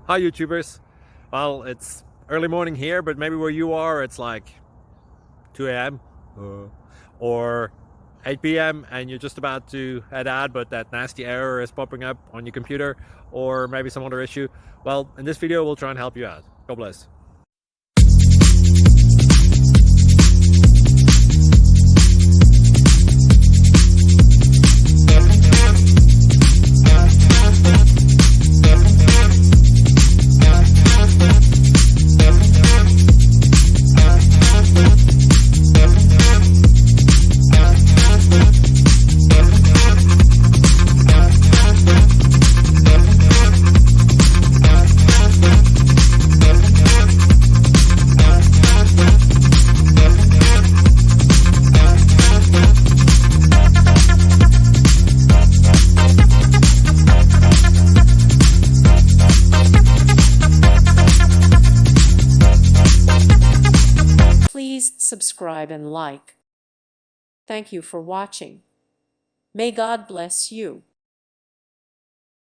Hi YouTubers. Well, it's early morning here, but maybe where you are it's like 2 a.m. Or 8 p.m. and you're just about to head out, but that nasty error is popping up on your computer, or maybe some other issue. Well, in this video we'll try and help you out. God bless. Please subscribe and like. Thank you for watching. May God bless you.